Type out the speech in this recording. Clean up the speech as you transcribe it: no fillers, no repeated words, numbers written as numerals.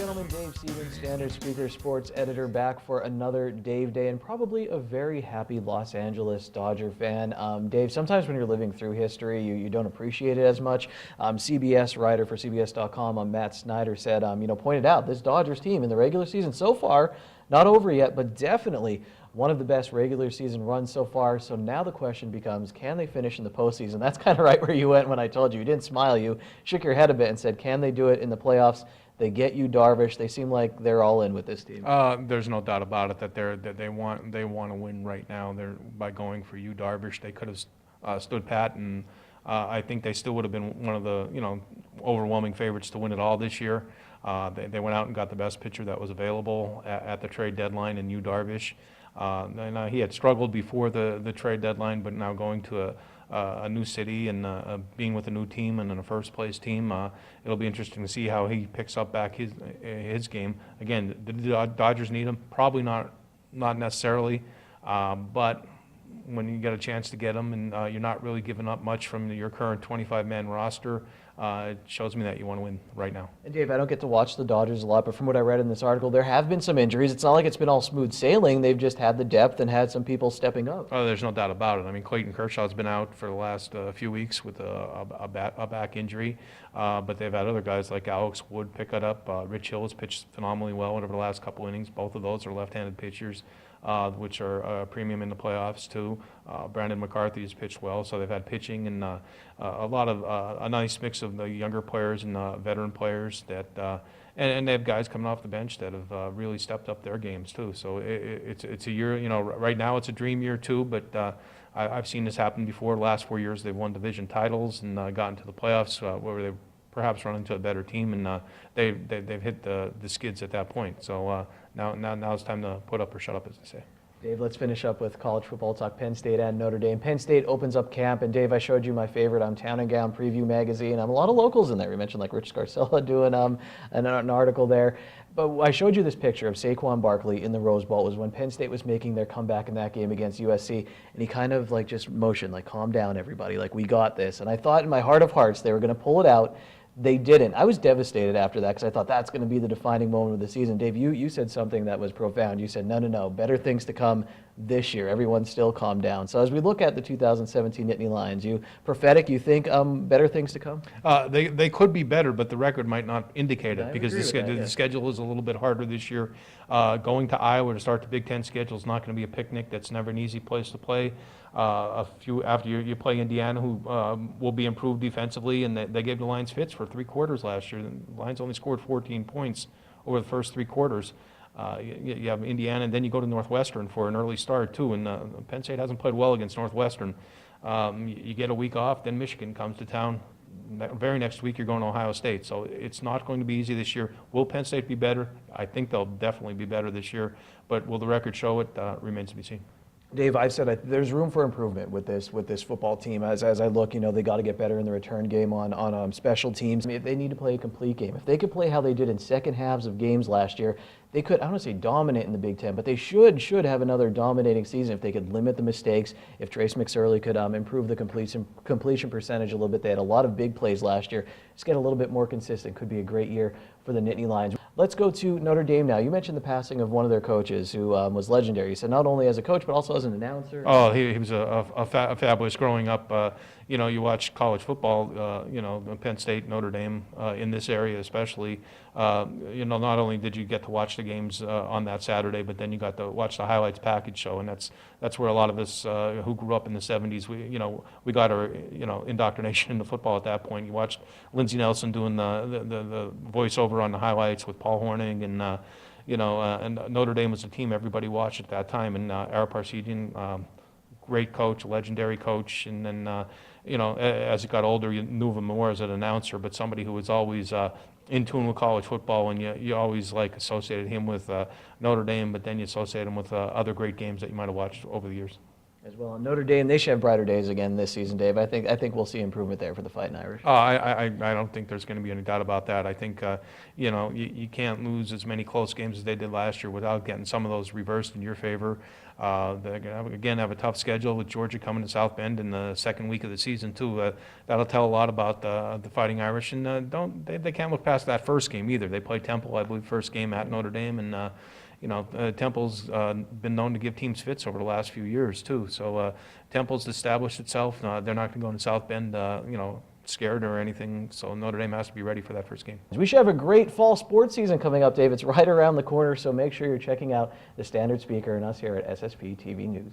gentlemen, Dave Stevens, Standard Speaker Sports Editor, back for another Dave Day, and probably a very happy Los Angeles Dodger fan. Dave, sometimes when you're living through history, you don't appreciate it as much. CBS writer for CBS.com, Matt Snyder, said, pointed out this Dodgers team in the regular season so far, not over yet, but definitely one of the best regular season runs so far. So now the question becomes, can they finish in the postseason? That's kind of right where you went when I told you. You didn't smile. You shook your head a bit and said, can they do it in the playoffs? They get you Darvish. They seem like they're all in with this team. There's no doubt about it that they want to win right now. By going for you Darvish, they could have stood pat, and I think they still would have been one of the overwhelming favorites to win it all this year. They went out and got the best pitcher that was available at the trade deadline in Yu Darvish. And he had struggled before the trade deadline, but now going to a new city and being with a new team and in a first-place team, it'll be interesting to see how he picks up back his game. Again, the Dodgers need him? Probably not necessarily, but when you get a chance to get him and you're not really giving up much from your current 25-man roster, it shows me that you want to win right now. And Dave, I don't get to watch the Dodgers a lot, but from what I read in this article, there have been some injuries. It's not like it's been all smooth sailing. They've just had the depth and had some people stepping up. Oh, there's no doubt about it. I mean, Clayton Kershaw's been out for the last few weeks with a back injury, but they've had other guys like Alex Wood pick it up. Rich Hill has pitched phenomenally well over the last couple innings. Both of those are left-handed pitchers, which are a premium in the playoffs too. Brandon McCarthy has pitched well, so they've had pitching and a lot of a nice mix of the younger players and veteran players that, and they have guys coming off the bench that have really stepped up their games too. So it's a year, right now it's a dream year too, but I've seen this happen before. The last 4 years they've won division titles and gotten to the playoffs where they perhaps run into a better team, and they've hit the skids at that point. So now it's time to put up or shut up, as they say. Dave, let's finish up with college football talk. Penn State and Notre Dame. Penn State opens up camp, and Dave, I showed you my favorite Town and Gown Preview magazine. A lot of locals in there. We mentioned like Rich Scarcella doing an article there. But I showed you this picture of Saquon Barkley in the Rose Bowl. It was when Penn State was making their comeback in that game against USC, and he kind of just motioned, calm down everybody, we got this. And I thought in my heart of hearts they were going to pull it out. They didn't. I was devastated after that because I thought that's going to be the defining moment of the season. Dave, you said something that was profound. You said, no, better things to come this year. Everyone still calm down. So as we look at the 2017 Nittany Lions, you prophetic, you think better things to come? They could be better, but the record might not indicate it because the schedule is a little bit harder this year. Going to Iowa to start the Big Ten schedule is not going to be a picnic. That's never an easy place to play. After you play Indiana, who will be improved defensively, and they gave the Lions fits for 3 quarters last year. The Lions only scored 14 points over the first 3 quarters. You have Indiana, and then you go to Northwestern for an early start too. And Penn State hasn't played well against Northwestern. You get a week off, then Michigan comes to town. Very next week you're going to Ohio State. So it's not going to be easy this year. Will Penn State be better? I think they'll definitely be better this year. But will the record show it? Remains to be seen. Dave, I've said there's room for improvement with this football team. As I look, they got to get better in the return game on special teams. They need to play a complete game. If they could play how they did in second halves of games last year, they could, I don't want to say dominate in the Big Ten, but they should have another dominating season if they could limit the mistakes, if Trace McSorley could improve the completion percentage a little bit. They had a lot of big plays last year. Just get a little bit more consistent. Could be a great year for the Nittany Lions. Let's go to Notre Dame now. You mentioned the passing of one of their coaches who was legendary. You said not only as a coach, but also as an announcer. Oh, he was a fabulous growing up. You watch college football, Penn State, Notre Dame, in this area especially. Not only did you get to watch the games on that Saturday, but then you got to watch the highlights package show, and that's where a lot of us who grew up in the 70s, we got our indoctrination into football at that point. You watched Lindsey Nelson doing the voiceover on the highlights with Paul Hornung, and and Notre Dame was a team everybody watched at that time, and Ara Parseghian, great coach, legendary coach, and then as he got older, you knew of him more as an announcer, but somebody who was always in tune with college football, and you always associated him with Notre Dame, but then you associate him with other great games that you might have watched over the years. As well, and Notre Dame, they should have brighter days again this season, Dave. I think we'll see improvement there for the Fighting Irish. I don't think there's going to be any doubt about that. I think, you can't lose as many close games as they did last year without getting some of those reversed in your favor. They're going to have a tough schedule with Georgia coming to South Bend in the second week of the season too. That'll tell a lot about the Fighting Irish, and they can't look past that first game either. They play Temple, I believe, first game at Notre Dame, and Temple's been known to give teams fits over the last few years too. So Temple's established itself. They're not going to go into South Bend, scared or anything. So Notre Dame has to be ready for that first game. We should have a great fall sports season coming up, Dave. It's right around the corner, so make sure you're checking out the Standard Speaker and us here at SSP TV News.